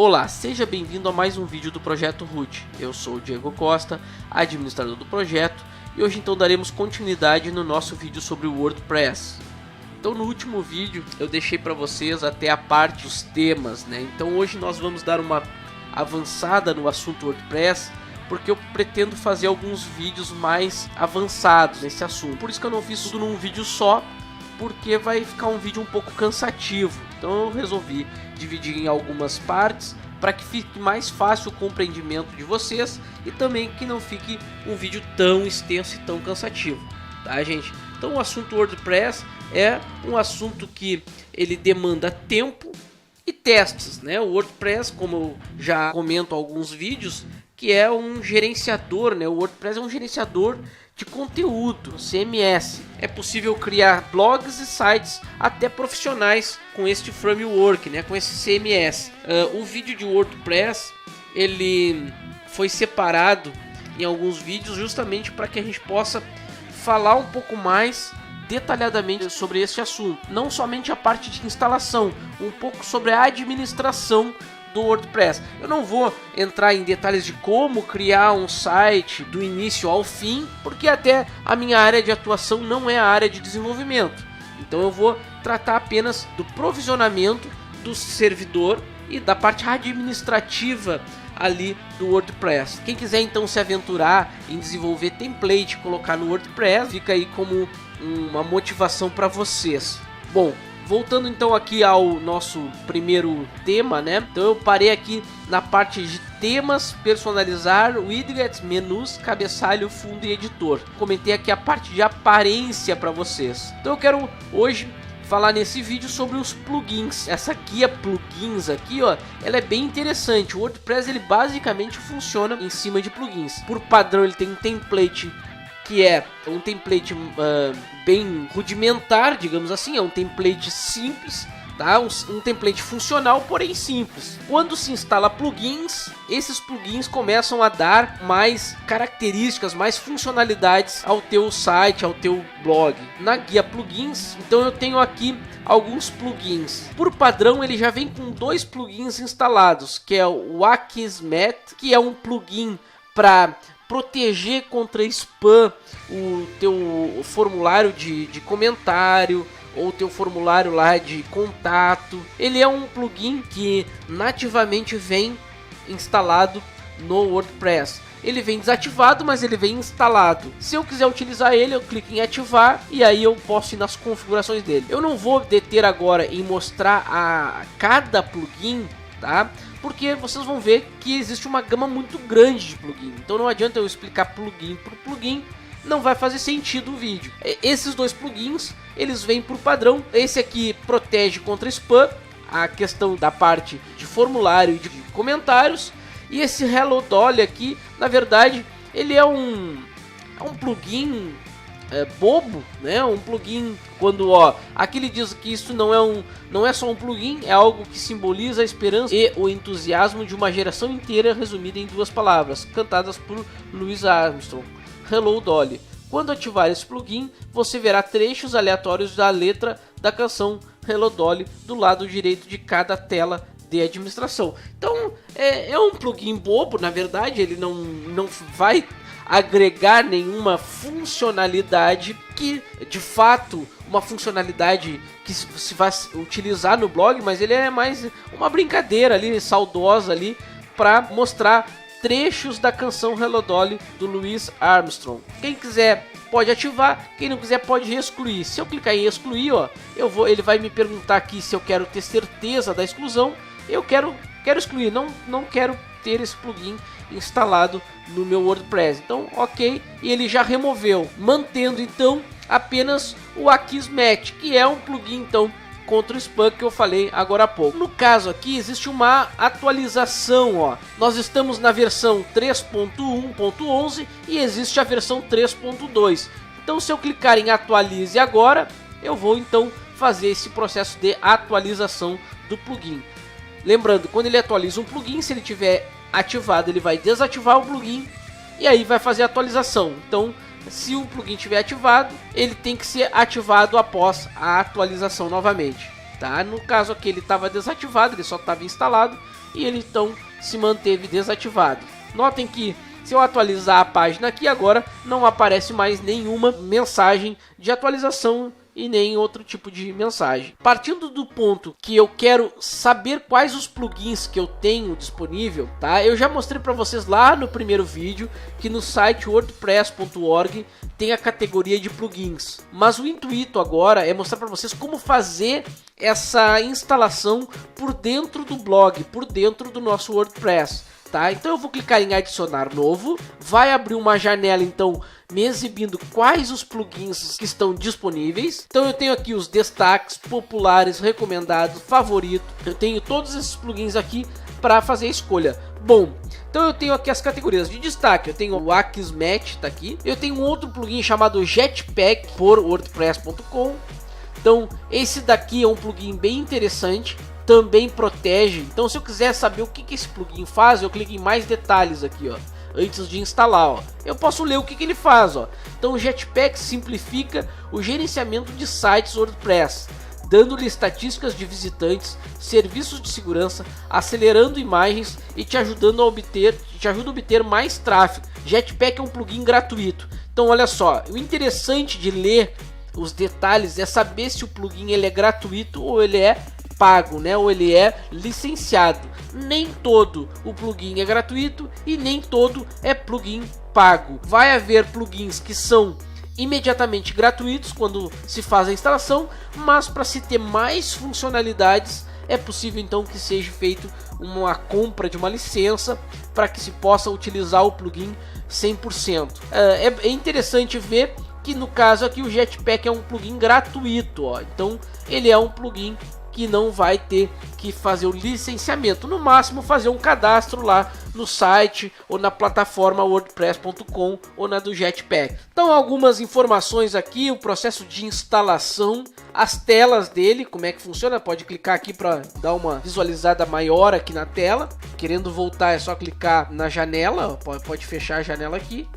Olá, seja bem-vindo a mais um vídeo do Projeto Root. Eu sou o Diego Costa, administrador do projeto, e hoje então daremos continuidade no nosso vídeo sobre o WordPress. Então no último vídeo eu deixei para vocês até a parte dos temas, né? Então hoje nós vamos dar uma avançada no assunto WordPress, porque eu pretendo fazer alguns vídeos mais avançados nesse assunto. Por isso que eu não fiz tudo num vídeo só, porque vai ficar um vídeo um pouco cansativo. Então eu resolvi dividir em algumas partes para que fique mais fácil o compreendimento de vocês e também que não fique um vídeo tão extenso e tão cansativo, tá, gente? Então o assunto WordPress é um assunto que ele demanda tempo e testes, né? O WordPress, como eu já comento em alguns vídeos, que é um gerenciador, né? O WordPress é um gerenciador de conteúdo, CMS. É possível criar blogs e sites até profissionais com este framework, né? Com esse CMS. O vídeo de WordPress ele foi separado em alguns vídeos justamente para que a gente possa falar um pouco mais detalhadamente sobre este assunto. Não somente a parte de instalação, um pouco sobre a administração do WordPress. Eu não vou entrar em detalhes de como criar um site do início ao fim, porque até a minha área de atuação não é a área de desenvolvimento. Então eu vou tratar apenas do provisionamento do servidor e da parte administrativa ali do WordPress. Quem quiser então se aventurar em desenvolver template e colocar no WordPress, fica aí como uma motivação para vocês. Bom, voltando então aqui ao nosso primeiro tema, né? Então eu parei aqui na parte de temas, personalizar, widgets, menus, cabeçalho, fundo e editor. Comentei aqui a parte de aparência para vocês. Então eu quero hoje falar nesse vídeo sobre os plugins. Essa guia plugins aqui, ó, ela é bem interessante. O WordPress ele basicamente funciona em cima de plugins. Por padrão ele tem um template que é um template bem rudimentar, digamos assim, é um template simples, tá? Um template funcional, porém simples. Quando se instala plugins, esses plugins começam a dar mais características, mais funcionalidades ao teu site, ao teu blog. Na guia plugins, então eu tenho aqui alguns plugins. Por padrão ele já vem com dois plugins instalados, que é o Akismet, que é um plugin para proteger contra spam o teu formulário de comentário ou teu formulário lá de contato. Ele é um plugin que nativamente vem instalado no WordPress. Ele vem desativado, mas ele vem instalado. Se eu quiser utilizar ele, eu clico em ativar e aí eu posso ir nas configurações dele. Eu não vou deter agora em mostrar a cada plugin, tá? Porque vocês vão ver que existe uma gama muito grande de plugin. Então não adianta eu explicar plugin por plugin, não vai fazer sentido o vídeo. Esses dois plugins, eles vêm por padrão. Esse aqui protege contra spam, a questão da parte de formulário e de comentários. E esse Hello Dolly aqui, na verdade, ele é um plugin bobo, né? Um plugin quando, ó, aqui ele diz que isso não é só um plugin, é algo que simboliza a esperança e o entusiasmo de uma geração inteira, resumida em duas palavras, cantadas por Louis Armstrong. Hello Dolly. Quando ativar esse plugin, você verá trechos aleatórios da letra da canção Hello Dolly do lado direito de cada tela de administração. Então é um plugin bobo, na verdade, ele não vai agregar nenhuma funcionalidade que, de fato, uma funcionalidade que se vai utilizar no blog, mas ele é mais uma brincadeira ali, saudosa ali, para mostrar trechos da canção Hello Dolly do Louis Armstrong. Quem quiser pode ativar, quem não quiser pode excluir. Se eu clicar em excluir, ó, ele vai me perguntar aqui se eu quero ter certeza da exclusão. Eu quero excluir, não quero ter esse plugin instalado no meu WordPress. Então, ok, e ele já removeu, mantendo então apenas o Akismet, que é um plugin então contra o spam que eu falei agora há pouco. No caso aqui existe uma atualização, ó. Nós estamos na versão 3.1.11 e existe a versão 3.2. Então, se eu clicar em atualize agora, eu vou então fazer esse processo de atualização do plugin. Lembrando, quando ele atualiza um plugin, se ele tiver ativado, ele vai desativar o plugin e aí vai fazer a atualização. Então, se o plugin estiver ativado, ele tem que ser ativado após a atualização novamente, tá? No caso aqui ele estava desativado, ele só estava instalado, e ele então se manteve desativado. Notem que se eu atualizar a página aqui agora, não aparece mais nenhuma mensagem de atualização e nem outro tipo de mensagem. Partindo do ponto que eu quero saber quais os plugins que eu tenho disponível, tá? Eu já mostrei para vocês lá no primeiro vídeo que no site wordpress.org tem a categoria de plugins. Mas o intuito agora é mostrar para vocês como fazer essa instalação por dentro do blog, por dentro do nosso WordPress. Tá? Então eu vou clicar em adicionar novo, vai abrir uma janela então me exibindo quais os plugins que estão disponíveis. Então eu tenho aqui os destaques, populares, recomendados, favorito. Eu tenho todos esses plugins aqui para fazer a escolha. Bom, então eu tenho aqui as categorias de destaque. Eu tenho o Akismet, tá aqui. Eu tenho um outro plugin chamado Jetpack por wordpress.com. Então esse daqui é um plugin bem interessante. Também protege. Então se eu quiser saber o que esse plugin faz, eu clico em mais detalhes aqui, ó, antes de instalar, ó. Eu posso ler o que ele faz, ó. Então o Jetpack simplifica o gerenciamento de sites WordPress, dando-lhe estatísticas de visitantes, serviços de segurança, acelerando imagens e te ajuda a obter mais tráfego. Jetpack é um plugin gratuito. Então olha só, o interessante de ler os detalhes é saber se o plugin ele é gratuito ou ele é pago, né? Ou ele é licenciado. Nem todo o plugin é gratuito e nem todo é plugin pago. Vai haver plugins que são imediatamente gratuitos quando se faz a instalação, mas para se ter mais funcionalidades é possível então que seja feito uma compra de uma licença para que se possa utilizar o plugin 100%. É interessante ver que no caso aqui o Jetpack é um plugin gratuito, ó. Então ele é um plugin que não vai ter que fazer o licenciamento, no máximo fazer um cadastro lá no site ou na plataforma wordpress.com ou na do Jetpack. Então algumas informações aqui, o processo de instalação, as telas dele, como é que funciona, pode clicar aqui para dar uma visualizada maior aqui na tela. Querendo voltar é só clicar na janela, pode fechar a janela aqui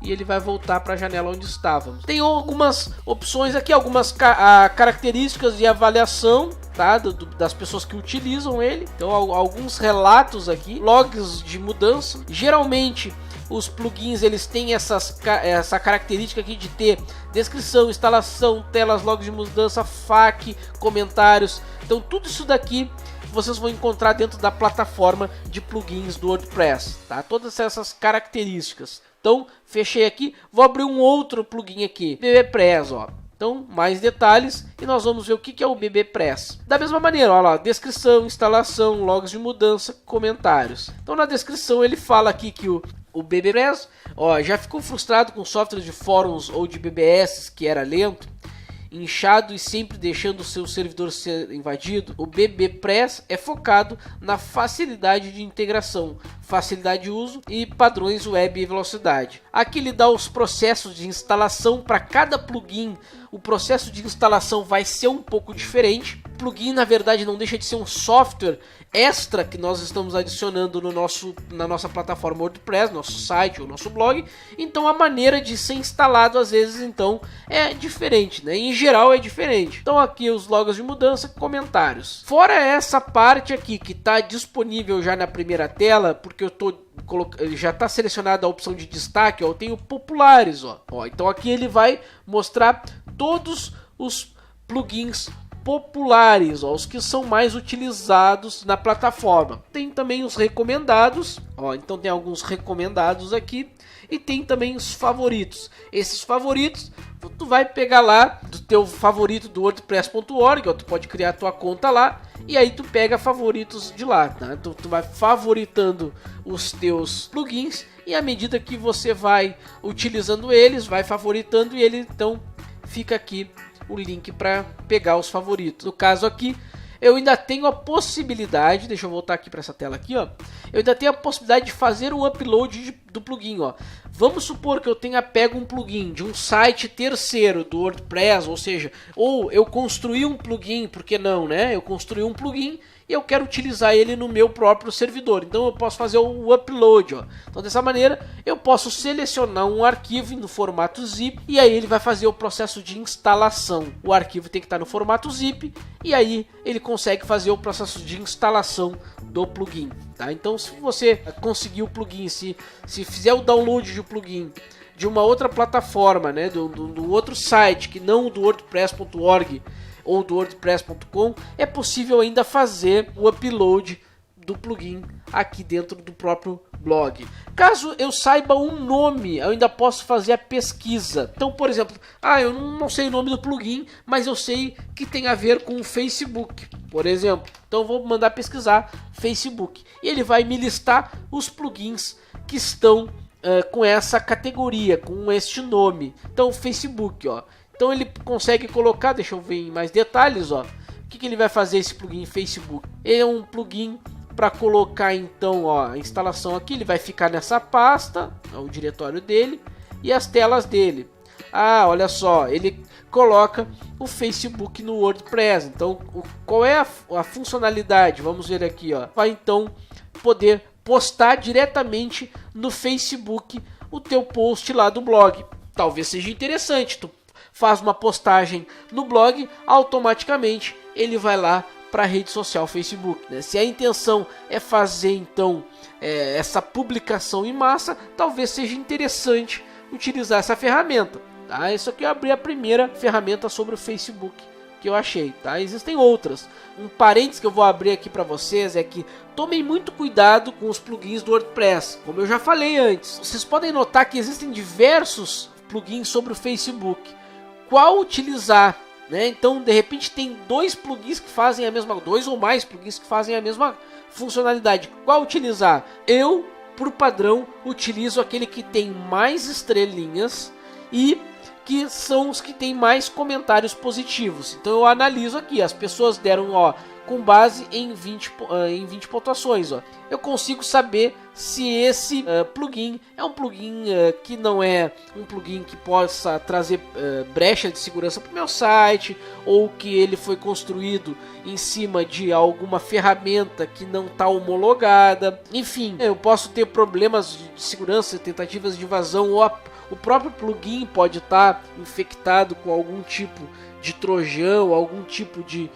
e ele vai voltar para a janela onde estávamos. Tem algumas opções aqui, algumas características de avaliação, tá? Das pessoas que utilizam ele. Então alguns relatos aqui, logs de mudança. Geralmente os plugins eles têm essa característica aqui de ter descrição, instalação, telas, logs de mudança, FAQ, comentários. Então tudo isso daqui vocês vão encontrar dentro da plataforma de plugins do WordPress, tá? Todas essas características. Então, fechei aqui, vou abrir um outro plugin aqui, BBPress, ó. Então, mais detalhes e nós vamos ver o que é o BBPress. Da mesma maneira, olha lá, descrição, instalação, logs de mudança, comentários. Então, na descrição ele fala aqui que o BBPress, ó, já ficou frustrado com softwares de fóruns ou de BBS que era lento, inchado e sempre deixando o seu servidor ser invadido? O BBPress é focado na facilidade de integração, facilidade de uso e padrões web e velocidade. Aqui ele dá os processos de instalação para cada plugin. O processo de instalação vai ser um pouco diferente. O plugin na verdade não deixa de ser um software extra que nós estamos adicionando na nossa plataforma WordPress, nosso site ou nosso blog. Então a maneira de ser instalado às vezes então é diferente, né? Em geral é diferente. Então aqui os logs de mudança, comentários. Fora essa parte aqui que está disponível já na primeira tela, porque já está selecionada a opção de destaque, ó, eu tenho populares, ó. Então aqui ele vai mostrar todos os plugins populares, ó, os que são mais utilizados na plataforma. Tem também os recomendados, ó, então tem alguns recomendados aqui e tem também os favoritos. Esses favoritos tu vai pegar lá do teu favorito do wordpress.org, ó, tu pode criar a tua conta lá e aí tu pega favoritos de lá, tá? Tu vai favoritando os teus plugins e à medida que você vai utilizando eles, vai favoritando e ele então fica aqui o link para pegar os favoritos. No caso aqui, eu ainda tenho a possibilidade, deixa eu voltar aqui para essa tela aqui, ó. Eu ainda tenho a possibilidade de fazer o upload do plugin, ó. Vamos supor que eu tenha pego um plugin de um site terceiro do WordPress, ou seja, ou eu construí um plugin, por que não, né? Eu construí um plugin e eu quero utilizar ele no meu próprio servidor. Então eu posso fazer o upload, ó. Então dessa maneira eu posso selecionar um arquivo no formato zip e aí ele vai fazer o processo de instalação. O arquivo tem que estar no formato zip e aí ele consegue fazer o processo de instalação do plugin, tá? Então se você conseguir o plugin, se fizer o download de plugin de uma outra plataforma, né, do outro site que não do wordpress.org ou do wordpress.com, é possível ainda fazer o upload do plugin aqui dentro do próprio blog. Caso eu saiba um nome, eu ainda posso fazer a pesquisa. Então, por exemplo, eu não sei o nome do plugin, mas eu sei que tem a ver com o Facebook, por exemplo. Então, eu vou mandar pesquisar Facebook e ele vai me listar os plugins que estão com essa categoria, com este nome. Então, Facebook, ó. Então ele consegue colocar, deixa eu ver em mais detalhes, ó. O que ele vai fazer esse plugin Facebook? Ele é um plugin para colocar então, ó, a instalação aqui, ele vai ficar nessa pasta, o diretório dele e as telas dele. Olha só, ele coloca o Facebook no WordPress. Então, qual é a funcionalidade? Vamos ver aqui, ó. Vai então poder postar diretamente no Facebook o teu post lá do blog. Talvez seja interessante, tu faz uma postagem no blog, automaticamente ele vai lá para a rede social Facebook, né? Se a intenção é fazer então essa publicação em massa, talvez seja interessante utilizar essa ferramenta, tá? Isso aqui eu abri a primeira ferramenta sobre o Facebook que eu achei, tá? Existem outras. Um parênteses que eu vou abrir aqui para vocês é que tomem muito cuidado com os plugins do WordPress, como eu já falei antes. Vocês podem notar que existem diversos plugins sobre o Facebook. Qual utilizar, né? Então, de repente tem dois plugins que fazem a mesma, dois ou mais plugins que fazem a mesma funcionalidade. Qual utilizar? Eu, por padrão, utilizo aquele que tem mais estrelinhas e que são os que têm mais comentários positivos. Então eu analiso aqui, as pessoas deram, ó, com base em 20 pontuações, ó. Eu consigo saber se esse plugin é um plugin que não é um plugin que possa trazer brecha de segurança para o meu site, ou que ele foi construído em cima de alguma ferramenta que não está homologada. Enfim, eu posso ter problemas de segurança, tentativas de invasão, ou o próprio plugin pode estar infectado com algum tipo de trojão, algum tipo de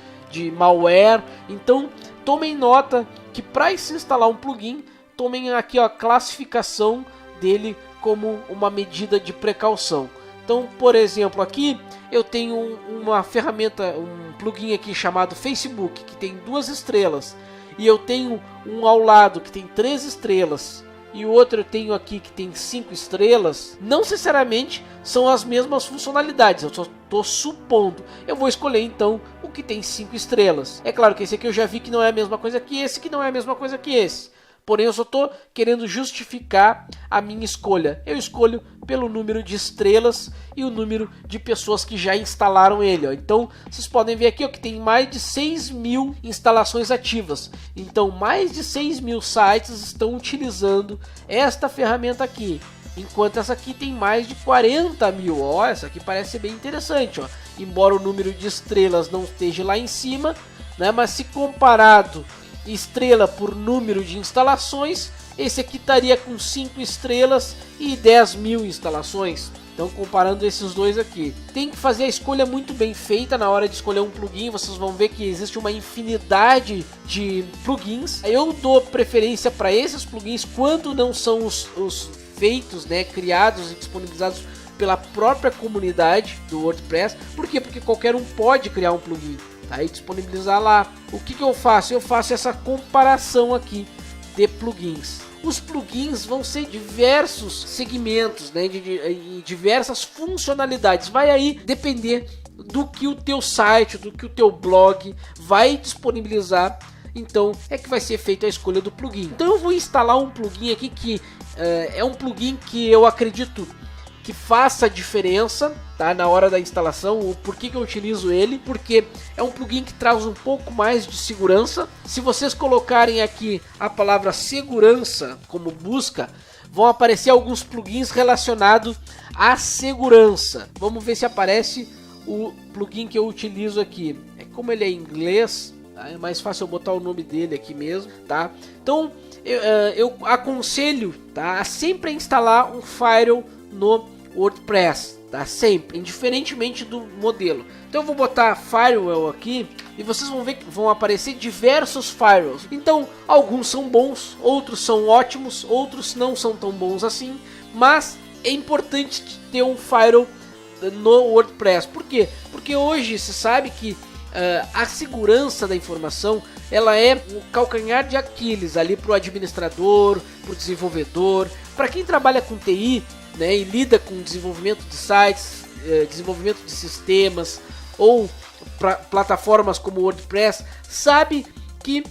malware. Então tomem nota que para se instalar um plugin, tomem aqui, ó, a classificação dele como uma medida de precaução. Então, por exemplo, aqui eu tenho uma ferramenta, um plugin aqui chamado Facebook, que tem 2 estrelas, e eu tenho um ao lado que tem 3 estrelas, e o outro eu tenho aqui que tem 5 estrelas. Não necessariamente são as mesmas funcionalidades, eu só estou supondo. Eu vou escolher então o que tem 5 estrelas. É claro que esse aqui eu já vi que não é a mesma coisa que esse, que não é a mesma coisa que esse. Porém, eu só estou querendo justificar a minha escolha. Eu escolho pelo número de estrelas e o número de pessoas que já instalaram ele, ó. Então, vocês podem ver aqui, ó, que tem mais de 6.000 instalações ativas. Então, mais de 6.000 sites estão utilizando esta ferramenta aqui. Enquanto essa aqui tem mais de 40.000. Ó, essa aqui parece ser bem interessante, ó. Embora o número de estrelas não esteja lá em cima, né? Mas se comparado estrela por número de instalações, esse aqui estaria com 5 estrelas e 10.000 instalações. Então, comparando esses dois aqui, tem que fazer a escolha muito bem feita na hora de escolher um plugin. Vocês vão ver que existe uma infinidade de plugins. Eu dou preferência para esses plugins quando não são os feitos, né, criados e disponibilizados pela própria comunidade do WordPress. Por quê? Porque qualquer um pode criar um plugin, tá? E disponibilizar lá. O que eu faço? Eu faço essa comparação aqui de plugins. Os plugins vão ser diversos segmentos, né, de diversas funcionalidades. Vai aí depender do que o teu site, do que o teu blog vai disponibilizar. Então é que vai ser feita a escolha do plugin. Então eu vou instalar um plugin aqui que é um plugin que eu acredito que faça diferença, tá, na hora da instalação. O porquê que eu utilizo ele? Porque é um plugin que traz um pouco mais de segurança. Se vocês colocarem aqui a palavra segurança como busca, vão aparecer alguns plugins relacionados à segurança. Vamos ver se aparece o plugin que eu utilizo aqui. Como ele é em inglês, tá? É mais fácil eu botar o nome dele aqui mesmo, tá? Então eu aconselho, tá, a sempre instalar um firewall no WordPress, tá? Sempre, indiferentemente do modelo. Então eu vou botar firewall aqui e vocês vão ver que vão aparecer diversos firewalls. Então alguns são bons, outros são ótimos, outros não são tão bons assim, mas é importante ter um firewall no WordPress. Por quê? Porque hoje se sabe que a segurança da informação, ela é o calcanhar de Aquiles ali para o administrador, para o desenvolvedor, para quem trabalha com TI, né, e lida com desenvolvimento de sites, desenvolvimento de sistemas ou plataformas como o WordPress, sabe que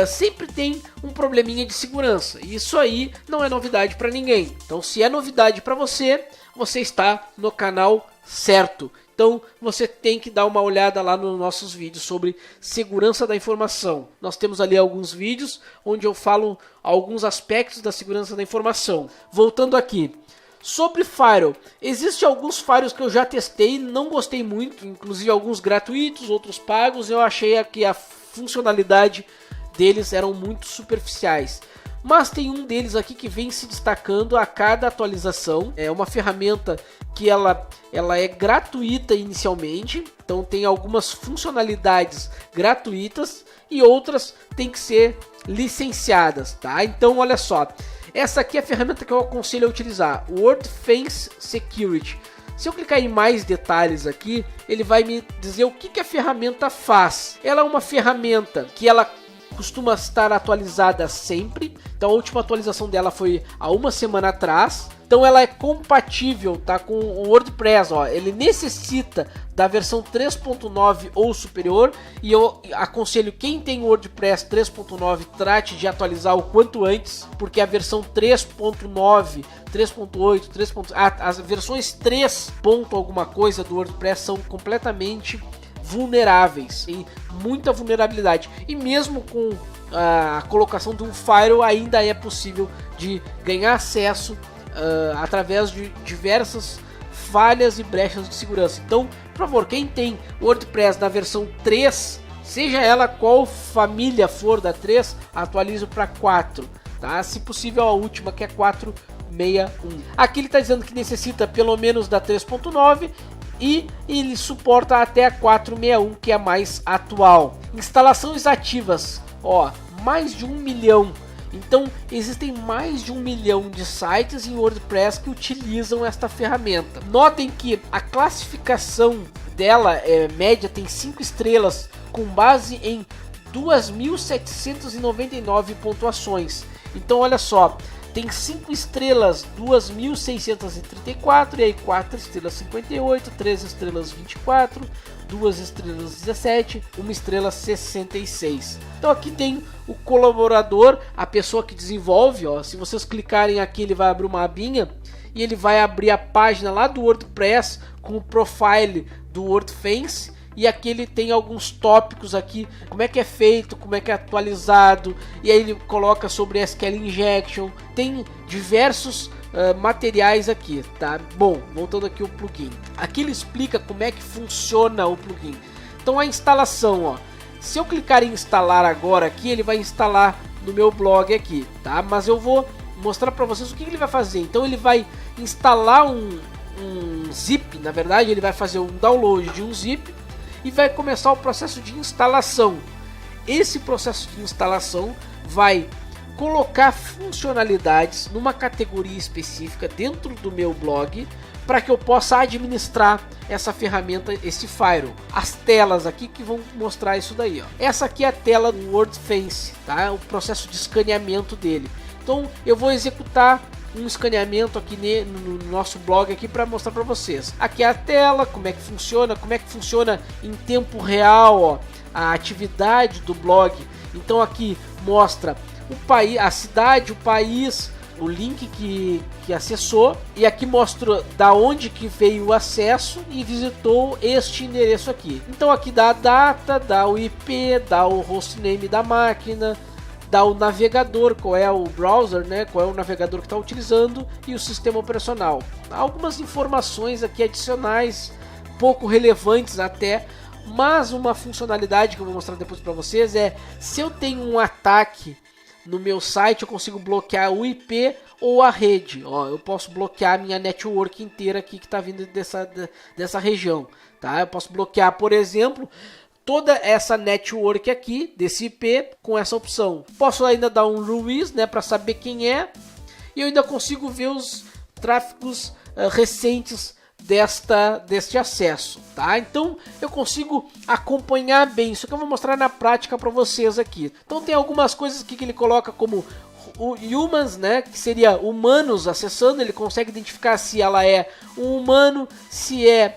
sempre tem um probleminha de segurança. E isso aí não é novidade para ninguém. Então, se é novidade para você, você está no canal certo. Então você tem que dar uma olhada lá nos nossos vídeos sobre segurança da informação. Nós temos ali alguns vídeos onde eu falo alguns aspectos da segurança da informação. Voltando aqui, sobre firewall, existem alguns firewalls que eu já testei e não gostei muito, inclusive alguns gratuitos, outros pagos. Eu achei que a funcionalidade deles eram muito superficiais. Mas tem um deles aqui que vem se destacando a cada atualização. É uma ferramenta que ela é gratuita inicialmente, então tem algumas funcionalidades gratuitas e outras tem que ser licenciadas, tá? Então olha só, essa aqui é a ferramenta que eu aconselho a utilizar, o WordFence Security. Se eu clicar em mais detalhes aqui, ele vai me dizer o que a ferramenta faz. Ela é uma ferramenta que ela costuma estar atualizada sempre. Então a última atualização dela foi há uma semana atrás. Então ela é compatível, tá, com o WordPress, ó. Ele necessita da versão 3.9 ou superior, e eu aconselho quem tem o WordPress 3.9 trate de atualizar o quanto antes, porque a versão 3.9, 3.8, 3. As versões 3. alguma coisa do WordPress são completamente vulneráveis, tem muita vulnerabilidade, e mesmo com a colocação de um firewall ainda é possível de ganhar acesso através de diversas falhas e brechas de segurança. Então, por favor, quem tem WordPress na versão 3, seja ela qual família for da 3, atualize para 4, tá? Se possível a última, que é 4.61. Aqui ele está dizendo que necessita pelo menos da 3.9 e ele suporta até a 4.61, que é a mais atual. Instalações ativas, ó, mais de 1 milhão. Então existem mais de 1 milhão de sites em WordPress que utilizam esta ferramenta. Notem que a classificação dela média, tem 5 estrelas com base em 2.799 pontuações. Então olha só, tem 5 estrelas 2.634, e aí 4 estrelas 58, 3 estrelas 24, 2 estrelas 17, 1 estrela 66. Então aqui tem o colaborador, a pessoa que desenvolve, ó. Se vocês clicarem aqui, ele vai abrir uma abinha e ele vai abrir a página lá do WordPress com o profile do WordFence. E aqui ele tem alguns tópicos aqui, como é que é feito, como é que é atualizado, e aí ele coloca sobre SQL Injection, tem diversos materiais aqui, tá? Bom, voltando aqui ao plugin, aqui ele explica como é que funciona o plugin. Então a instalação, ó, se eu clicar em instalar agora aqui, ele vai instalar no meu blog aqui, tá? Mas eu vou mostrar para vocês o que ele vai fazer. Então ele vai instalar um zip, na verdade ele vai fazer um download de um zip e vai começar o processo de instalação. Esse processo de instalação vai colocar funcionalidades numa categoria específica dentro do meu blog para que eu possa administrar essa ferramenta, esse firewall. As telas aqui que vão mostrar isso daí, ó. Essa aqui é a tela do WordFence, tá? O processo de escaneamento dele. Então eu vou executar um escaneamento aqui no nosso blog aqui para mostrar para vocês. Aqui é a tela, como é que funciona em tempo real, ó, a atividade do blog. Então aqui mostra o país, a cidade, o país, o link que acessou, e aqui mostra da onde que veio o acesso e visitou este endereço aqui. Então aqui dá a data, dá o IP, dá o hostname da máquina, dá o navegador, qual é o browser, né, qual é o navegador que está utilizando e o sistema operacional. Algumas informações aqui adicionais, pouco relevantes até, mas uma funcionalidade que eu vou mostrar depois para vocês é, se eu tenho um ataque no meu site, eu consigo bloquear o IP ou a rede. Ó, eu posso bloquear a minha network inteira aqui que está vindo dessa região. Tá? Eu posso bloquear, por exemplo, toda essa network aqui, desse IP, com essa opção. Posso ainda dar um Ruiz, né, para saber quem é. E eu ainda consigo ver os tráfegos recentes deste acesso, tá? Então eu consigo acompanhar bem. Isso que eu vou mostrar na prática para vocês aqui. Então tem algumas coisas aqui que ele coloca como o humans, né, que seria humanos acessando. Ele consegue identificar se ela é um humano, se é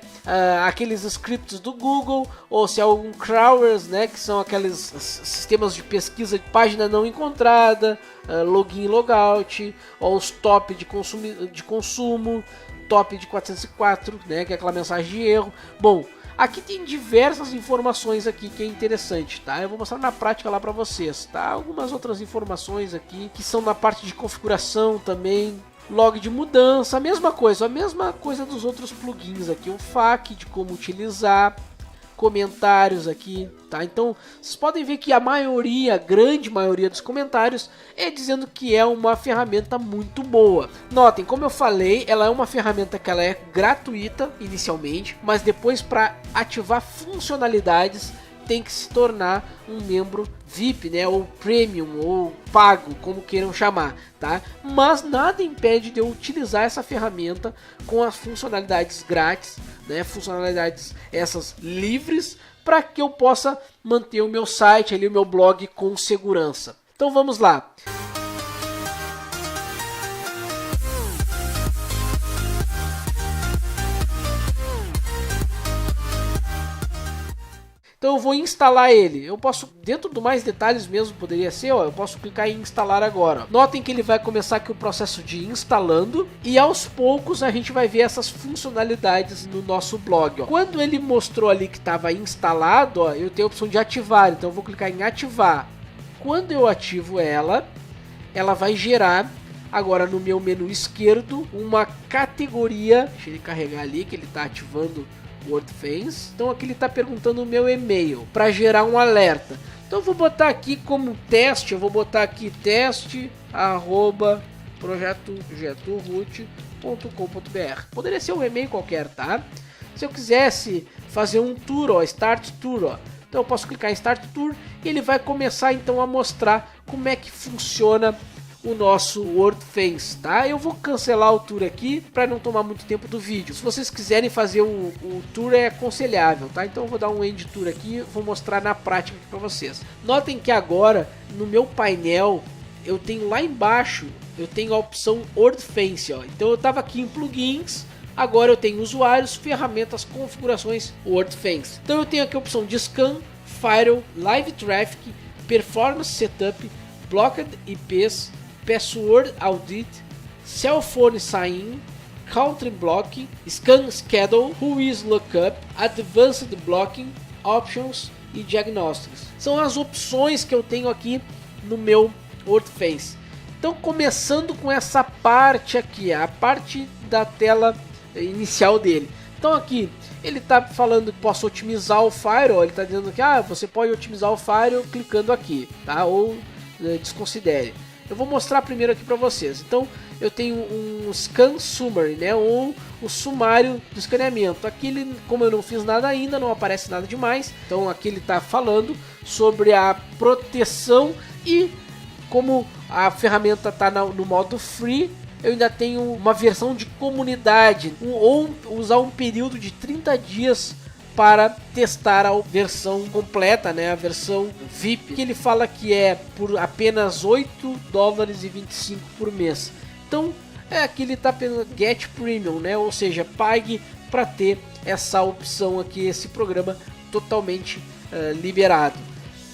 aqueles scripts do Google, ou se é algum crawlers, né, que são aqueles sistemas de pesquisa de página não encontrada, login e logout, ou os top de consumo, top de 404, né, que é aquela mensagem de erro. Bom, aqui tem diversas informações aqui que é interessante, tá? Eu vou mostrar na prática lá para vocês, tá? Algumas outras informações aqui que são na parte de configuração também. Log de mudança, a mesma coisa dos outros plugins aqui, o FAQ de como utilizar, comentários aqui, tá? Então vocês podem ver que a grande maioria dos comentários é dizendo que é uma ferramenta muito boa. Notem, como eu falei, ela é uma ferramenta que ela é gratuita inicialmente, mas depois, para ativar funcionalidades, tem que se tornar um membro VIP, né, ou Premium, ou pago, como queiram chamar, tá? Mas nada impede de eu utilizar essa ferramenta com as funcionalidades grátis, né, funcionalidades essas livres, para que eu possa manter o meu site, ali, o meu blog com segurança. Então vamos lá. Então eu vou instalar ele. Eu posso, dentro do mais detalhes mesmo, poderia ser, ó, eu posso clicar em instalar agora. Notem que ele vai começar aqui o processo de instalando e aos poucos a gente vai ver essas funcionalidades no nosso blog. Ó. Quando ele mostrou ali que estava instalado, ó, eu tenho a opção de ativar, então eu vou clicar em ativar. Quando eu ativo ela vai gerar agora no meu menu esquerdo uma categoria. Deixa ele carregar ali que ele está ativando WordFence. Então aqui ele está perguntando o meu e-mail para gerar um alerta. Então eu vou botar aqui como teste, eu vou botar aqui teste@projetogetroot.com.br. Poderia ser um e-mail qualquer, tá? Se eu quisesse fazer um tour, ó, Start Tour, ó, então eu posso clicar em Start Tour e ele vai começar então a mostrar como é que funciona o nosso WordFence, tá? Eu vou cancelar o tour aqui para não tomar muito tempo do vídeo. Se vocês quiserem fazer o tour, é aconselhável, tá? Então eu vou dar um end tour aqui, vou mostrar na prática para vocês. Notem que agora no meu painel eu tenho lá embaixo, eu tenho a opção WordFence, ó. Então eu estava aqui em plugins, agora eu tenho usuários, ferramentas, configurações, WordFence. Então eu tenho aqui a opção de scan, firewall, live traffic, performance setup, blocked IPs, password audit, cell phone sign-in, country blocking, scan schedule, whois lookup, advanced blocking, options e diagnósticos. São as opções que eu tenho aqui no meu WordFence. Então, começando com essa parte aqui, a parte da tela inicial dele. Então aqui ele está falando que posso otimizar o firewall, ele está dizendo que você pode otimizar o firewall clicando aqui, tá? Ou desconsidere. Eu vou mostrar primeiro aqui para vocês. Então eu tenho um scan summary, né, ou o sumário do escaneamento. Aqui ele, como eu não fiz nada ainda, não aparece nada demais. Então aqui ele está falando sobre a proteção e como a ferramenta está no modo free. Eu ainda tenho uma versão de comunidade, ou usar um período de 30 dias para testar a versão completa, né, a versão VIP, que ele fala que é por apenas $8,25 por mês. Então aqui ele está pelo Get Premium, né, ou seja, pague para ter essa opção aqui, esse programa totalmente liberado.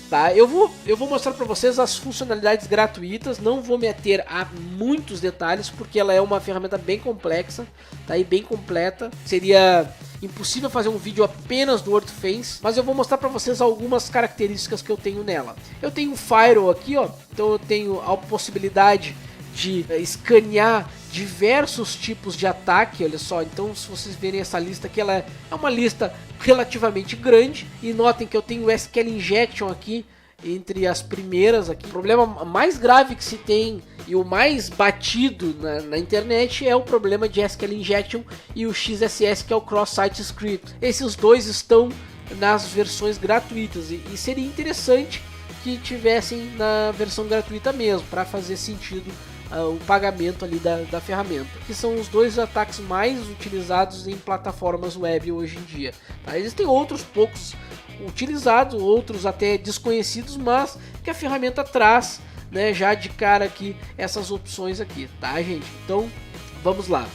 Tá? Eu vou mostrar para vocês as funcionalidades gratuitas, não vou me ater a muitos detalhes porque ela é uma ferramenta bem complexa, tá? E bem completa. Seria impossível fazer um vídeo apenas do WordFence, mas eu vou mostrar para vocês algumas características que eu tenho nela. Eu tenho um firewall aqui, ó, então eu tenho a possibilidade de escanear diversos tipos de ataque, olha só. Então, se vocês verem essa lista aqui, ela é uma lista relativamente grande, e notem que eu tenho o SQL Injection aqui entre as primeiras aqui. O problema mais grave que se tem e o mais batido na internet é o problema de SQL Injection e o XSS, que é o Cross-Site Script. Esses dois estão nas versões gratuitas, e seria interessante que tivessem na versão gratuita mesmo, para fazer sentido o pagamento ali da ferramenta, que são os dois ataques mais utilizados em plataformas web hoje em dia, tá? Existem outros poucos utilizados, outros até desconhecidos, mas que a ferramenta traz, né, já de cara aqui essas opções aqui, tá, gente? Então vamos lá.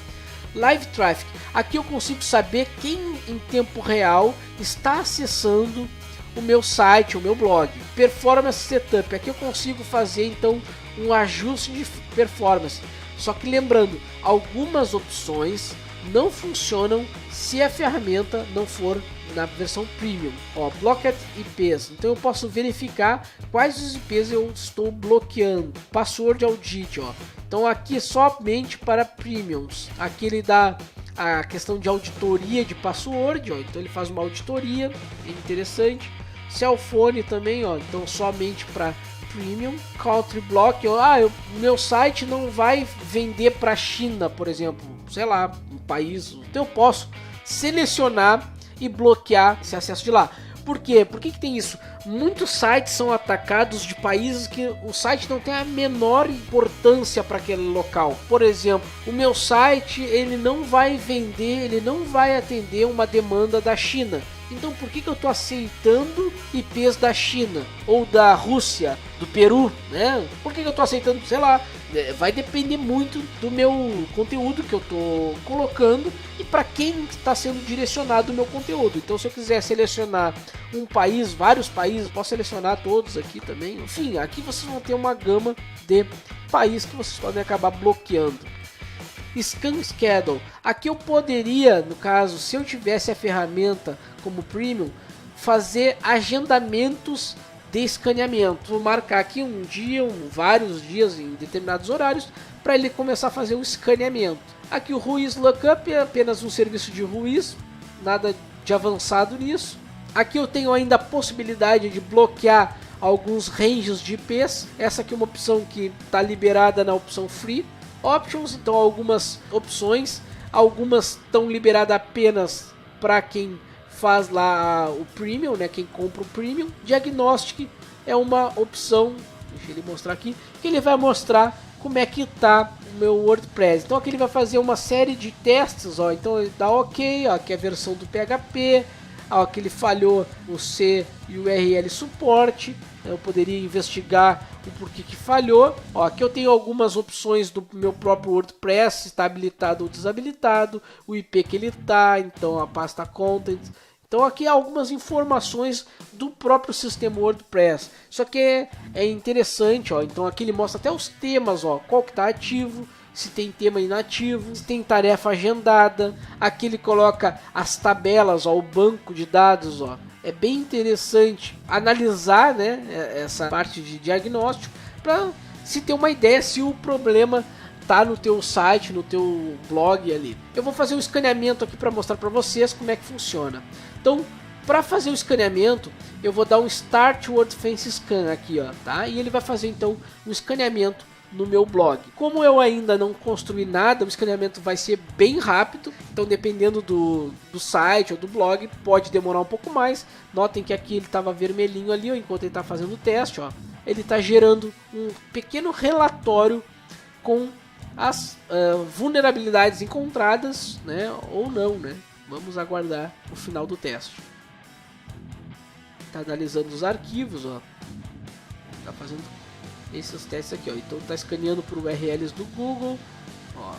Live Traffic, aqui eu consigo saber quem em tempo real está acessando o meu site, o meu blog. Performance Setup, aqui eu consigo fazer então um ajuste de performance. Só que lembrando, algumas opções não funcionam se a ferramenta não for na versão Premium. Ó, Blocked IPs, então eu posso verificar quais os IPs eu estou bloqueando. Password Audit, ó. Então aqui é somente para Premiums. Aqui ele dá a questão de auditoria de password, ó. Então ele faz uma auditoria, é interessante. Cellphone também, ó. Então somente para Premium. Country Block, ó. Meu site não vai vender para a China, por exemplo, sei lá, um país. Então eu posso selecionar e bloquear esse acesso de lá. Por quê? Por que tem isso? Muitos sites são atacados de países que o site não tem a menor importância para aquele local. Por exemplo, o meu site ele não vai vender, ele não vai atender uma demanda da China. Então por que eu estou aceitando IPs da China ou da Rússia, do Peru, né? Por que eu estou aceitando, sei lá, vai depender muito do meu conteúdo que eu estou colocando e para quem está sendo direcionado o meu conteúdo. Então se eu quiser selecionar um país, vários países, posso selecionar todos aqui também. Enfim, aqui vocês vão ter uma gama de países que vocês podem acabar bloqueando. Scan Schedule, aqui eu poderia, no caso, se eu tivesse a ferramenta como Premium, fazer agendamentos de escaneamento. Vou marcar aqui um dia, vários dias em determinados horários, para ele começar a fazer o escaneamento. Aqui o Ruiz Lookup é apenas um serviço de Ruiz, nada de avançado nisso. Aqui eu tenho ainda a possibilidade de bloquear alguns ranges de IPs. Essa aqui é uma opção que está liberada na opção Free. Options, então algumas opções, algumas estão liberadas apenas para quem faz lá o Premium, né, quem compra o Premium. Diagnostic é uma opção, deixa ele mostrar aqui, que ele vai mostrar como é que está o meu WordPress. Então aqui ele vai fazer uma série de testes, ó. Então ele dá OK, ó, aqui é a versão do PHP, ó, que ele falhou o CURL suporte. Eu poderia investigar o porquê que falhou. Ó, aqui eu tenho algumas opções do meu próprio WordPress, se está habilitado ou desabilitado, o IP que ele está, então a pasta content. Então aqui há algumas informações do próprio sistema WordPress. Isso aqui é interessante, ó. Então aqui ele mostra até os temas, ó, qual que está ativo, se tem tema inativo, se tem tarefa agendada. Aqui ele coloca as tabelas, ó, o banco de dados, ó. É bem interessante analisar, né, essa parte de diagnóstico para se ter uma ideia se o problema tá no teu site, no teu blog ali. Eu vou fazer um escaneamento aqui para mostrar para vocês como é que funciona. Então, para fazer o escaneamento, eu vou dar um Start WordFence Scan aqui, ó, tá? E ele vai fazer então um escaneamento no meu blog. Como eu ainda não construí nada, o escaneamento vai ser bem rápido, então dependendo do site ou do blog, pode demorar um pouco mais. Notem que aqui ele estava vermelhinho ali, ó, enquanto ele está fazendo o teste, ó. Ele está gerando um pequeno relatório com as vulnerabilidades encontradas, né, ou não, né? Vamos aguardar o final do teste. Está analisando os arquivos, ó. Está fazendo esses testes aqui, ó. Então está escaneando por URLs do Google, ó,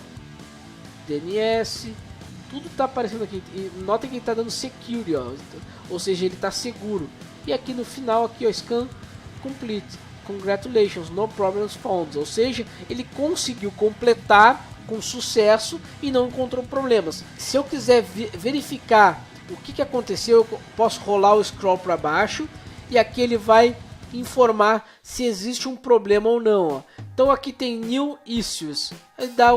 DNS, tudo está aparecendo aqui. E notem que ele está dando security, ó, ou seja, ele está seguro. E aqui no final, aqui, ó, scan complete. Congratulations, no problems found. Ou seja, ele conseguiu completar com sucesso e não encontrou problemas. Se eu quiser verificar o que aconteceu, eu posso rolar o scroll para baixo e aqui ele vai informar se existe um problema ou não. Ó. Então aqui tem New Issues, ele dá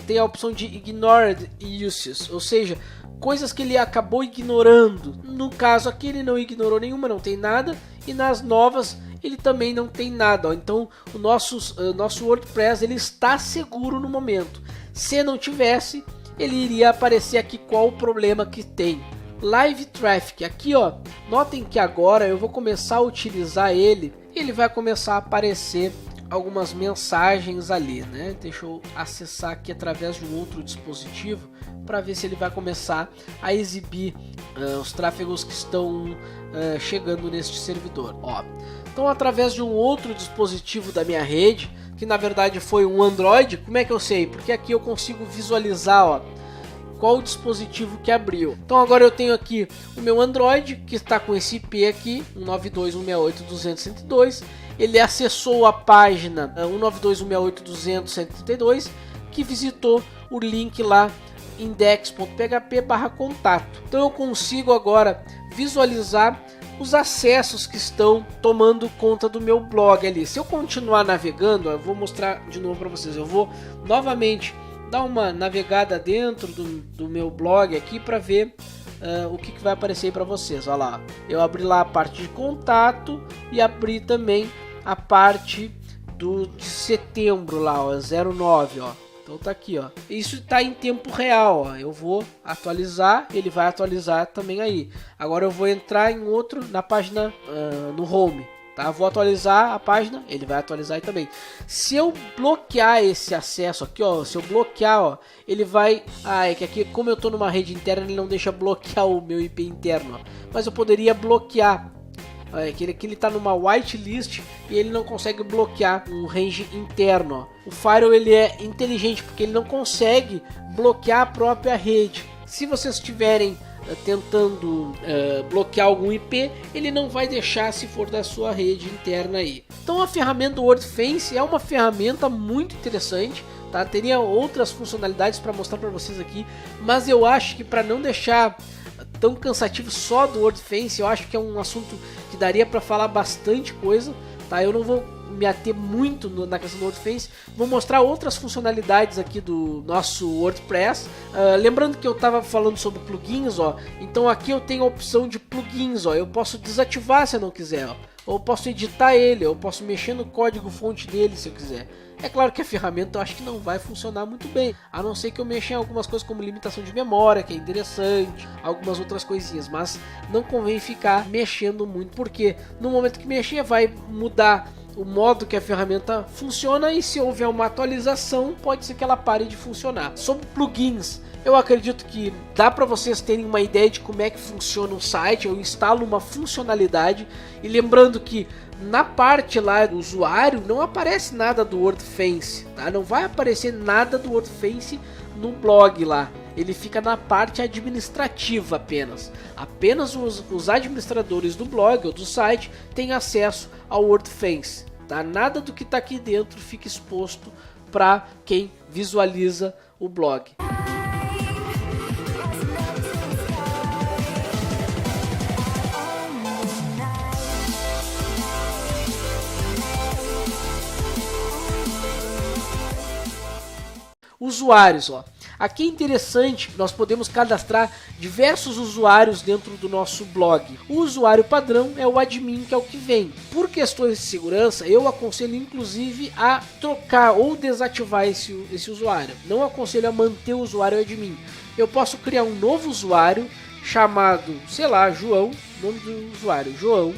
tem a opção de Ignored Issues, ou seja, coisas que ele acabou ignorando. No caso aqui ele não ignorou nenhuma, não tem nada, e nas novas ele também não tem nada. Ó. Então o nosso WordPress ele está seguro no momento. Se não tivesse, ele iria aparecer aqui qual o problema que tem. Live Traffic, aqui ó, notem que agora eu vou começar a utilizar ele vai começar a aparecer algumas mensagens ali, né? Deixa eu acessar aqui através de um outro dispositivo para ver se ele vai começar a exibir os tráfegos que estão chegando neste servidor. Ó. Então através de um outro dispositivo da minha rede, que na verdade foi um Android, como é que eu sei? Porque aqui eu consigo visualizar, ó, qual o dispositivo que abriu. Então agora eu tenho aqui o meu Android que está com esse IP aqui, 192.168.200.132. Ele acessou a página 192.168.200.132, que visitou o link lá index.php/contato. Então eu consigo agora visualizar os acessos que estão tomando conta do meu blog ali. Se eu continuar navegando, eu vou mostrar de novo para vocês. Eu vou novamente dar uma navegada dentro do meu blog aqui para ver o que vai aparecer para vocês. Olha lá, eu abri lá a parte de contato e abri também a parte de setembro lá, ó, 09, ó. Então tá aqui, ó. Isso está em tempo real, ó. Eu vou atualizar, ele vai atualizar também aí. Agora eu vou entrar em outro na página no home. Tá, vou atualizar a página, ele vai atualizar aí também. Se eu bloquear esse acesso aqui, ó, se eu bloquear, ó, ele vai... é que aqui, como eu tô numa rede interna, ele não deixa bloquear o meu IP interno, ó. Mas eu poderia bloquear. Que ele tá numa whitelist e ele não consegue bloquear um range interno, ó. O firewall ele é inteligente porque ele não consegue bloquear a própria rede. Se vocês tiverem tentando bloquear algum IP, ele não vai deixar se for da sua rede interna aí. Então a ferramenta do WordFence é uma ferramenta muito interessante, tá? Teria outras funcionalidades para mostrar para vocês aqui, mas eu acho que para não deixar tão cansativo só do WordFence, eu acho que é um assunto que daria para falar bastante coisa, tá? Eu não vou me ater muito na questão do WordFence, vou mostrar outras funcionalidades aqui do nosso WordPress. Lembrando que eu estava falando sobre plugins, ó, então aqui eu tenho a opção de plugins, ó, eu posso desativar se eu não quiser, ó, ou posso editar ele, eu posso mexer no código fonte dele se eu quiser. É claro que a ferramenta eu acho que não vai funcionar muito bem, a não ser que eu mexa em algumas coisas como limitação de memória, que é interessante, algumas outras coisinhas, mas não convém ficar mexendo muito, porque no momento que mexer vai mudar o modo que a ferramenta funciona e se houver uma atualização pode ser que ela pare de funcionar. Sobre plugins, eu acredito que dá para vocês terem uma ideia de como é que funciona o site. Eu instalo uma funcionalidade e lembrando que na parte lá do usuário não aparece nada do WordFence, tá? Não vai aparecer nada do WordFence no blog lá. Ele fica na parte administrativa apenas. Apenas os administradores do blog ou do site têm acesso ao WordFence, tá? Nada do que está aqui dentro fica exposto para quem visualiza o blog. Usuários, ó. Aqui é interessante, nós podemos cadastrar diversos usuários dentro do nosso blog. O usuário padrão é o admin, que é o que vem. Por questões de segurança, eu aconselho inclusive a trocar ou desativar esse usuário. Não aconselho a manter o usuário admin. Eu posso criar um novo usuário chamado, sei lá, João, nome do usuário, João.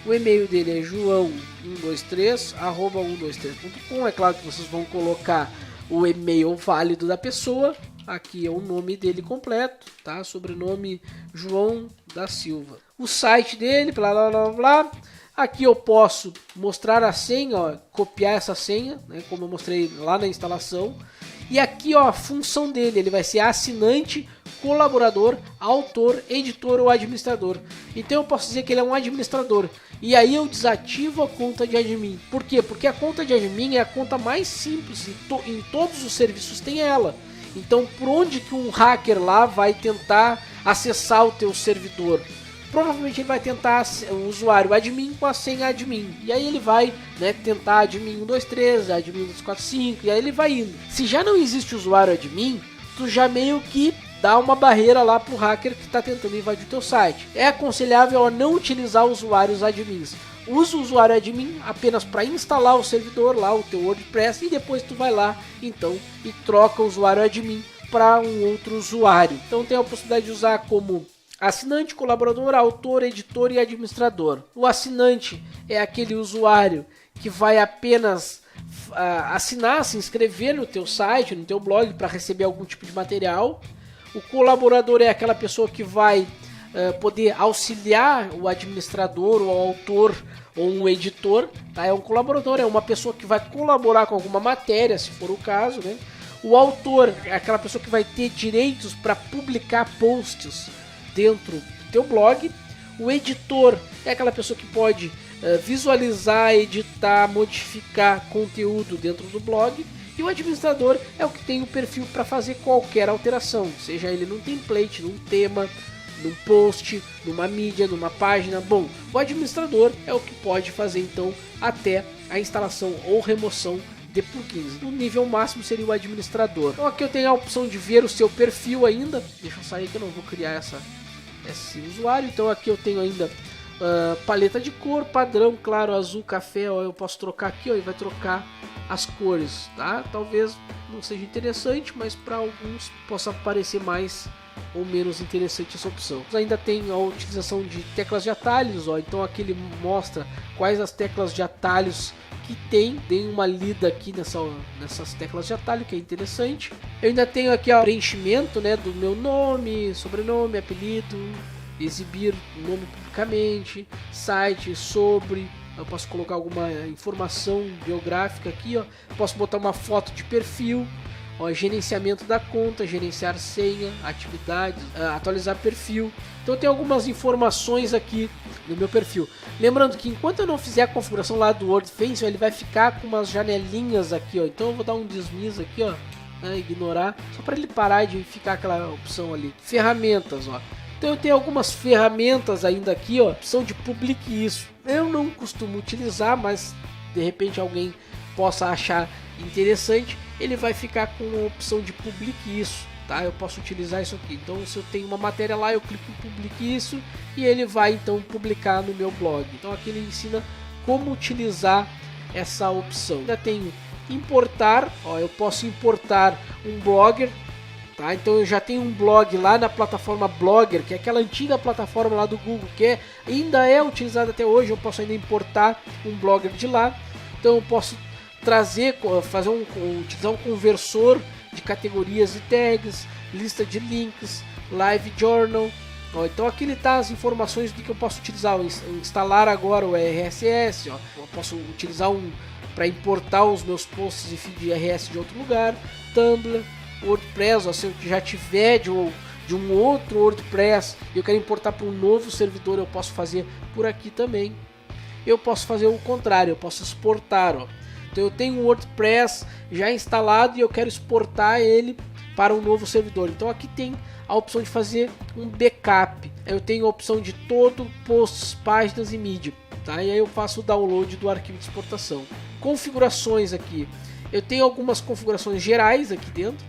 O e-mail dele é joão123@123.com. É claro que vocês vão colocar o e-mail válido da pessoa. Aqui é o nome dele completo, tá? Sobrenome João da Silva. O site dele, blá blá blá blá. Aqui eu posso mostrar a senha, ó, copiar essa senha, né, como eu mostrei lá na instalação. E aqui, ó, a função dele, ele vai ser assinante, colaborador, autor, editor ou administrador. Então eu posso dizer que ele é um administrador. E aí eu desativo a conta de admin. Por quê? Porque a conta de admin é a conta mais simples, em todos os serviços tem ela. Então por onde que um hacker lá vai tentar acessar o teu servidor? Provavelmente ele vai tentar o usuário admin com a senha admin. E aí ele vai, né, tentar admin 123, admin 245, e aí ele vai indo. Se já não existe usuário admin, tu já meio que dá uma barreira lá pro hacker que está tentando invadir o teu site. É aconselhável não utilizar usuários admins. Usa o usuário admin apenas para instalar o servidor lá, o teu WordPress, e depois tu vai lá então e troca o usuário admin para um outro usuário. Então tem a possibilidade de usar como assinante, colaborador, autor, editor e administrador. O assinante é aquele usuário que vai apenas assinar, se inscrever no teu site, no teu blog para receber algum tipo de material. O colaborador é aquela pessoa que vai poder auxiliar o administrador, o autor ou um editor. Tá? É um colaborador, é uma pessoa que vai colaborar com alguma matéria, se for o caso, né? O autor é aquela pessoa que vai ter direitos para publicar posts dentro do teu blog. O editor é aquela pessoa que pode visualizar, editar, modificar conteúdo dentro do blog. E o administrador é o que tem o perfil para fazer qualquer alteração, seja ele num template, num tema, num post, numa mídia, numa página. Bom, o administrador é o que pode fazer então até a instalação ou remoção de plugins. No nível máximo seria o administrador. Então aqui eu tenho a opção de ver o seu perfil ainda. Deixa eu sair que eu não vou criar esse usuário. Então aqui eu tenho ainda paleta de cor, padrão, claro, azul, café. Ó, eu posso trocar aqui, ó, e vai trocar as cores, tá? Talvez não seja interessante, mas para alguns possa parecer mais ou menos interessante essa opção. Ainda tem a utilização de teclas de atalhos, ó, então aqui ele mostra quais as teclas de atalhos que tem. Dei uma lida aqui nessas teclas de atalho, que é interessante. Eu ainda tenho aqui o preenchimento, né, do meu nome, sobrenome, apelido, exibir o nome publicamente, site, sobre. Eu posso colocar alguma informação biográfica aqui, ó. Posso botar uma foto de perfil, ó, gerenciamento da conta, gerenciar senha, atividades, atualizar perfil. Então tem algumas informações aqui no meu perfil. Lembrando que enquanto eu não fizer a configuração lá do WordFence, ele vai ficar com umas janelinhas aqui, ó. Então eu vou dar um dismiss aqui, ó, né, ignorar, só para ele parar de ficar aquela opção ali. Ferramentas, ó. Então eu tenho algumas ferramentas ainda aqui, ó, opção de publique isso. Eu não costumo utilizar, mas de repente alguém possa achar interessante, ele vai ficar com a opção de publique isso, tá? Eu posso utilizar isso aqui. Então se eu tenho uma matéria lá, eu clico em publique isso e ele vai então publicar no meu blog. Então aqui ele ensina como utilizar essa opção. Ainda tenho importar, ó, eu posso importar um Blogger. Tá, então eu já tenho um blog lá na plataforma Blogger, que é aquela antiga plataforma lá do Google, que ainda é utilizada até hoje. Eu posso ainda importar um Blogger de lá. Então eu posso trazer, utilizar um conversor de categorias e tags, lista de links, live journal. Ó, então aqui ele está as informações do que eu posso utilizar. Instalar agora o RSS. Ó. Eu posso utilizar para importar os meus posts e feed de RSS de outro lugar. Tumblr. WordPress, ó, se eu já tiver de um outro WordPress e eu quero importar para um novo servidor, eu posso fazer por aqui também. Eu posso fazer o contrário, eu posso exportar, ó. Então eu tenho um WordPress já instalado e eu quero exportar ele para um novo servidor. Então aqui tem a opção de fazer um backup. Eu tenho a opção de todo, posts, páginas e mídia, tá? E aí eu faço o download do arquivo de exportação. Configurações aqui. Eu tenho algumas configurações gerais aqui dentro,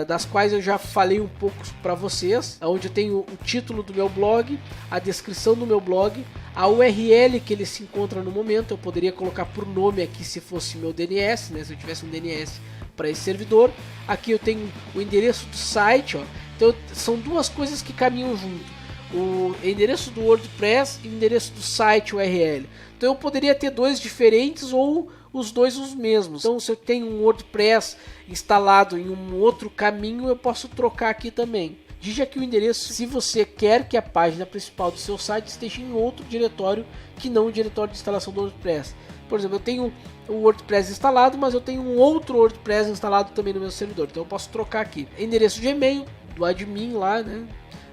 das quais eu já falei um pouco para vocês, onde eu tenho o título do meu blog, a descrição do meu blog, a URL que ele se encontra no momento. Eu poderia colocar por nome aqui se fosse meu DNS, né, se eu tivesse um DNS para esse servidor. Aqui eu tenho o endereço do site, ó. Então são duas coisas que caminham junto: o endereço do WordPress e o endereço do site URL. Então eu poderia ter dois diferentes ou os dois os mesmos. Então se eu tenho um WordPress instalado em um outro caminho, eu posso trocar aqui também. Digite aqui o endereço se você quer que a página principal do seu site esteja em outro diretório que não o diretório de instalação do WordPress. Por exemplo, eu tenho o WordPress instalado, mas eu tenho um outro WordPress instalado também no meu servidor. Então eu posso trocar aqui. Endereço de e-mail do admin lá, né?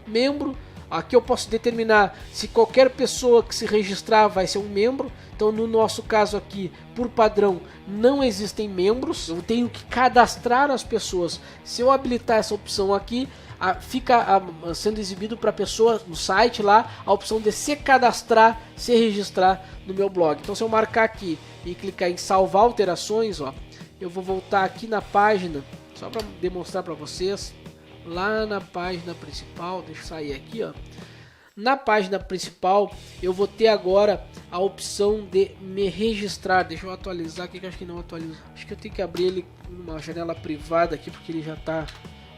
Membro, Aqui eu posso determinar se qualquer pessoa que se registrar vai ser um membro. Então no nosso caso aqui, por padrão, não existem membros. Eu tenho que cadastrar as pessoas. Se eu habilitar essa opção aqui, fica sendo exibido para a pessoa no site lá a opção de se cadastrar, se registrar no meu blog. Então se eu marcar aqui e clicar em salvar alterações, ó, eu vou voltar aqui na página, só para demonstrar para vocês. Lá na página principal, deixa eu sair aqui, ó. Na página principal eu vou ter agora a opção de me registrar. Deixa eu atualizar aqui que eu acho que não atualiza. Acho que eu tenho que abrir ele numa janela privada aqui porque ele já tá...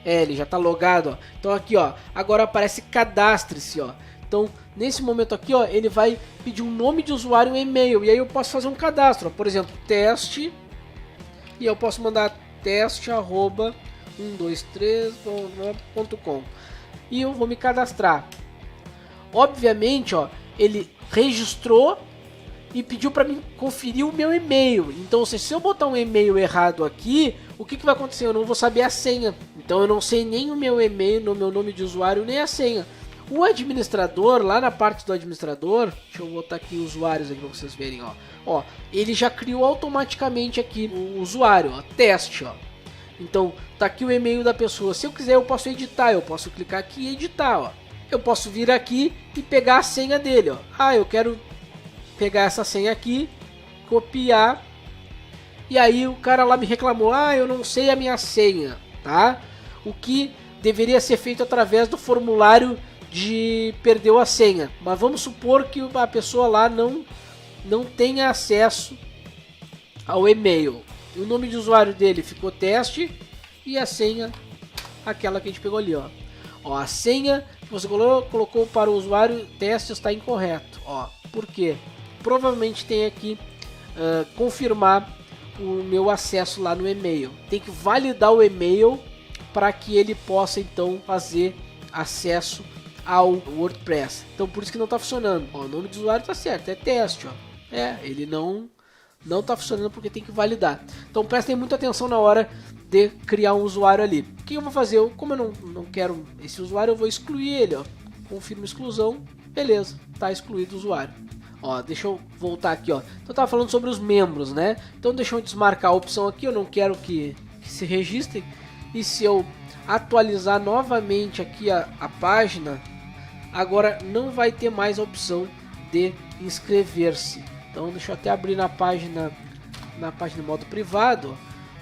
ele já tá logado, ó. Então aqui, ó, agora aparece cadastre-se, ó. Então nesse momento aqui, ó, ele vai pedir um nome de usuário e um e-mail. E aí eu posso fazer um cadastro, ó. Por exemplo, teste. E eu posso mandar teste@123.com e eu vou me cadastrar. Obviamente, ó, ele registrou e pediu para mim conferir o meu e-mail. Então, se eu botar um e-mail errado aqui, o que vai acontecer? Eu não vou saber a senha. Então, eu não sei nem o meu e-mail, no meu nome de usuário, nem a senha. O administrador, lá na parte do administrador, deixa eu botar aqui usuários aqui para vocês verem, ó. Ó, ele já criou automaticamente aqui o usuário, ó, teste, ó. Então, tá aqui o e-mail da pessoa. Se eu quiser, eu posso editar, eu posso clicar aqui e editar, ó. Eu posso vir aqui e pegar a senha dele, ó. Eu quero pegar essa senha aqui, copiar. E aí o cara lá me reclamou, eu não sei a minha senha, tá? O que deveria ser feito através do formulário de perdeu a senha. Mas vamos supor que a pessoa lá não tenha acesso ao e-mail. O nome de usuário dele ficou teste e a senha aquela que a gente pegou ali, ó. Ó, a senha que você colocou para o usuário teste está incorreto. Ó, por quê? Provavelmente tem aqui confirmar o meu acesso lá no e-mail. Tem que validar o e-mail para que ele possa então fazer acesso ao WordPress. Então por isso que não está funcionando. Ó, o nome do usuário está certo, é teste. Ó. Ele não está funcionando porque tem que validar. Então prestem muita atenção na hora de criar um usuário ali. O que eu vou fazer? Como eu não quero esse usuário, eu vou excluir ele. Ó. Confirmo exclusão. Beleza, está excluído o usuário. Ó, deixa eu voltar aqui. Ó. Então eu estava falando sobre os membros, né? Então deixa eu desmarcar a opção aqui. Eu não quero que se registrem. E se eu atualizar novamente aqui a página, agora não vai ter mais a opção de inscrever-se. Então deixa eu até abrir na página de modo privado.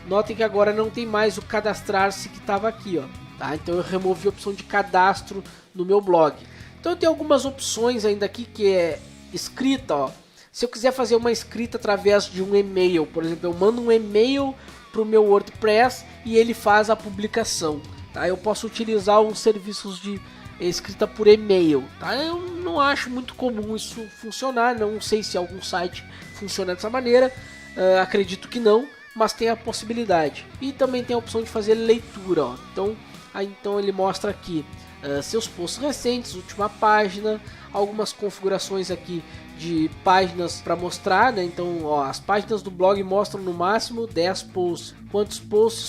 Notem que agora não tem mais o cadastrar-se que estava aqui, ó. Tá? Então eu removi a opção de cadastro no meu blog. Então eu tenho algumas opções ainda aqui que é escrita, ó. Se eu quiser fazer uma escrita através de um e-mail, por exemplo, eu mando um e-mail para o meu WordPress e ele faz a publicação. Tá? Eu posso utilizar uns serviços de escrita por e-mail. Tá? Eu não acho muito comum isso funcionar, não sei se algum site funciona dessa maneira, acredito que não, mas tem a possibilidade. E também tem a opção de fazer leitura. Ó. Então ele mostra aqui seus posts recentes, última página, algumas configurações aqui de páginas para mostrar, né? Então, ó, as páginas do blog mostram no máximo 10 posts.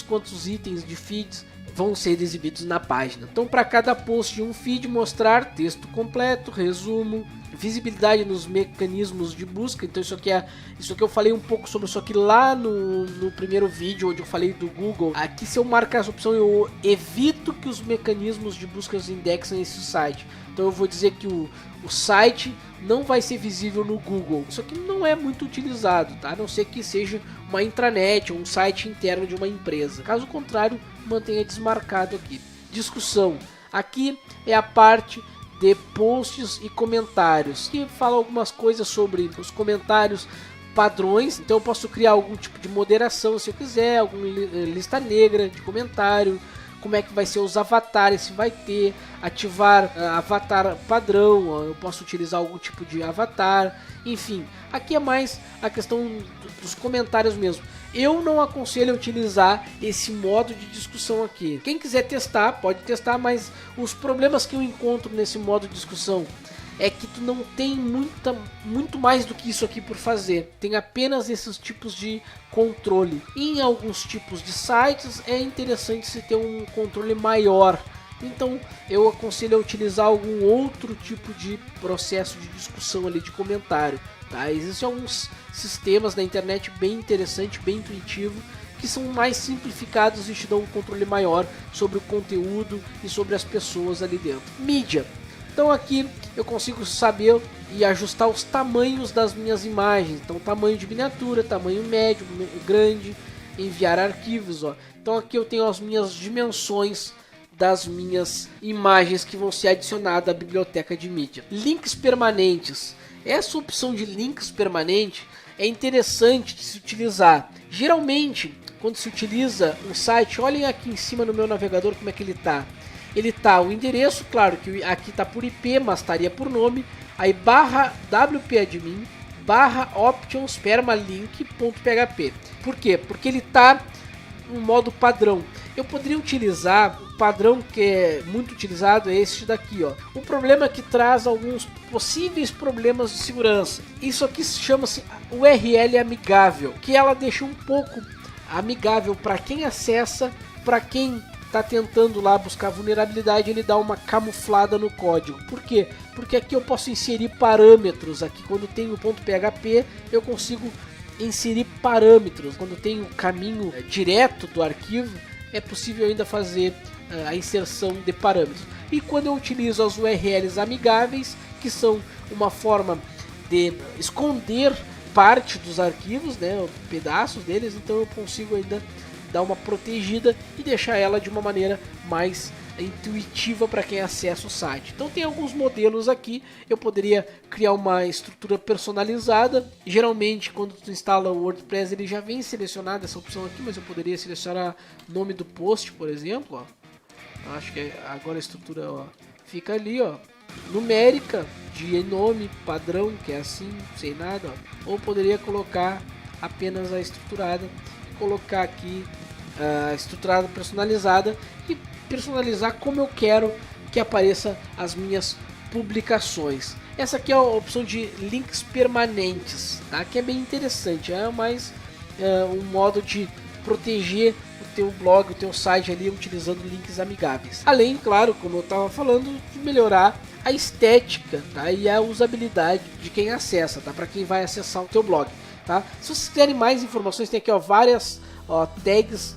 Quantos itens de feeds vão ser exibidos na página. Então, para cada post de um feed, mostrar texto completo, resumo, visibilidade nos mecanismos de busca. Então, isso aqui eu falei um pouco sobre isso aqui lá no primeiro vídeo, onde eu falei do Google. Aqui, se eu marcar essa opção, eu evito que os mecanismos de busca indexem esse site. Então, eu vou dizer que o site não vai ser visível no Google. Isso aqui não é muito utilizado, tá? A não ser que seja uma intranet ou um site interno de uma empresa. Caso contrário, mantenha desmarcado aqui. Discussão. Aqui é a parte de posts e comentários, que fala algumas coisas sobre os comentários padrões. Então eu posso criar algum tipo de moderação se eu quiser, alguma lista negra de comentário, como é que vai ser os avatares, se vai ter, ativar avatar padrão, eu posso utilizar algum tipo de avatar, enfim. Aqui é mais a questão dos comentários mesmo. Eu não aconselho a utilizar esse modo de discussão aqui. Quem quiser testar, pode testar, mas os problemas que eu encontro nesse modo de discussão é que tu não tem muito mais do que isso aqui por fazer. Tem apenas esses tipos de controle. Em alguns tipos de sites é interessante se ter um controle maior Então eu aconselho a utilizar algum outro tipo de processo de discussão ali, de comentário, tá? Existem alguns sistemas na internet bem interessante, bem intuitivo, que são mais simplificados e te dão um controle maior sobre o conteúdo e sobre as pessoas ali dentro. Mídia. Então aqui eu consigo saber e ajustar os tamanhos das minhas imagens. Então tamanho de miniatura, tamanho médio, grande, enviar arquivos, ó. Então aqui eu tenho as minhas dimensões das minhas imagens que vão ser adicionadas à biblioteca de mídia. Links permanentes. Essa opção de links permanente é interessante de se utilizar. Geralmente, quando se utiliza um site, olhem aqui em cima no meu navegador como é que ele está. Ele tá o endereço, claro que aqui tá por IP, mas estaria por nome, aí /wp-admin /options permalink.php. Por quê? Porque ele tá no modo padrão. Eu poderia utilizar o padrão que é muito utilizado, é este daqui, ó. O problema é que traz alguns possíveis problemas de segurança. Isso aqui chama-se URL amigável, que ela deixa um pouco amigável para quem acessa, para quem está tentando lá buscar vulnerabilidade, ele dá uma camuflada no código. Por quê? Porque aqui eu posso inserir parâmetros. Aqui quando tem o .php eu consigo inserir parâmetros. Quando tem o caminho direto do arquivo é possível ainda fazer a inserção de parâmetros. E quando eu utilizo as URLs amigáveis, que são uma forma de esconder parte dos arquivos, né, pedaços deles, então eu consigo ainda dar uma protegida e deixar ela de uma maneira mais intuitiva para quem acessa o site. Então tem alguns modelos aqui, eu poderia criar uma estrutura personalizada. Geralmente quando tu instala o WordPress ele já vem selecionada essa opção aqui, mas eu poderia selecionar o nome do post, por exemplo, ó. Acho que agora a estrutura, ó, fica ali, ó, numérica, de nome, padrão, que é assim, sem nada, ó. Ou poderia colocar apenas a estruturada, colocar aqui a estruturada personalizada e personalizar como eu quero que apareça as minhas publicações. Essa aqui é a opção de links permanentes, tá? Que é bem interessante, é mais um modo de proteger o teu blog, o teu site ali utilizando links amigáveis. Além, claro, como eu estava falando, de melhorar a estética, tá? E a usabilidade de quem acessa, tá? Para quem vai acessar o teu blog, tá? Se vocês quiserem mais informações, tem aqui, ó, várias, ó, tags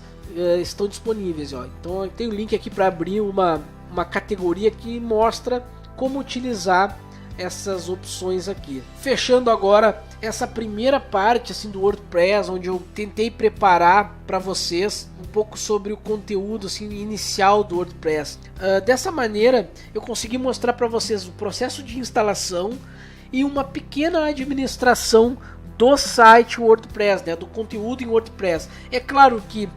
estão disponíveis, ó. Então tem o link aqui para abrir uma categoria que mostra como utilizar essas opções aqui. Fechando agora essa primeira parte assim do WordPress, onde eu tentei preparar para vocês um pouco sobre o conteúdo assim inicial do WordPress. Dessa maneira eu consegui mostrar para vocês o processo de instalação e uma pequena administração do site WordPress, né, do conteúdo em WordPress. É claro que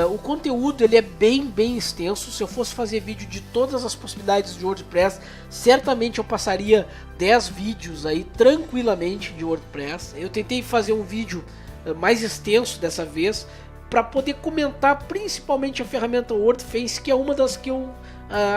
o conteúdo ele é bem extenso. Se eu fosse fazer vídeo de todas as possibilidades de WordPress, certamente eu passaria 10 vídeos aí tranquilamente de WordPress. Eu tentei fazer um vídeo mais extenso dessa vez para poder comentar principalmente a ferramenta WordFence, que é uma das que eu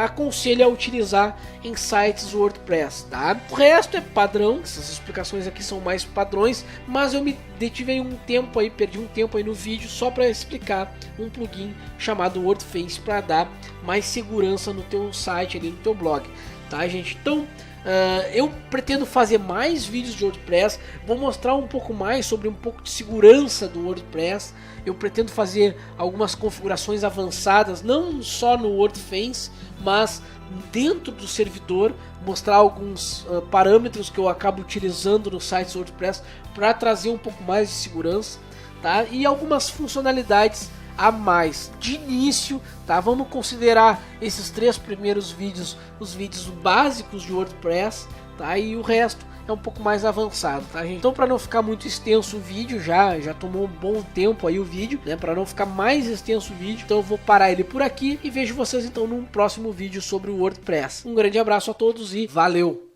aconselho a utilizar em sites WordPress, tá? O resto é padrão, essas explicações aqui são mais padrões, mas eu me detive aí um tempo aí, perdi um tempo aí no vídeo só para explicar um plugin chamado WordFence para dar mais segurança no teu site ali, no teu blog, tá, gente? Então eu pretendo fazer mais vídeos de WordPress, vou mostrar um pouco mais sobre um pouco de segurança do WordPress. Eu pretendo fazer algumas configurações avançadas, não só no WordFence, mas dentro do servidor, mostrar alguns parâmetros que eu acabo utilizando no site WordPress para trazer um pouco mais de segurança, tá? E algumas funcionalidades a mais de início, tá? Vamos considerar esses 3 primeiros vídeos os vídeos básicos de WordPress, tá? E o resto é um pouco mais avançado, tá, gente? Então, para não ficar muito extenso o vídeo, já tomou um bom tempo aí o vídeo, né? Para não ficar mais extenso o vídeo, então eu vou parar ele por aqui e vejo vocês então num próximo vídeo sobre o WordPress. Um grande abraço a todos e valeu!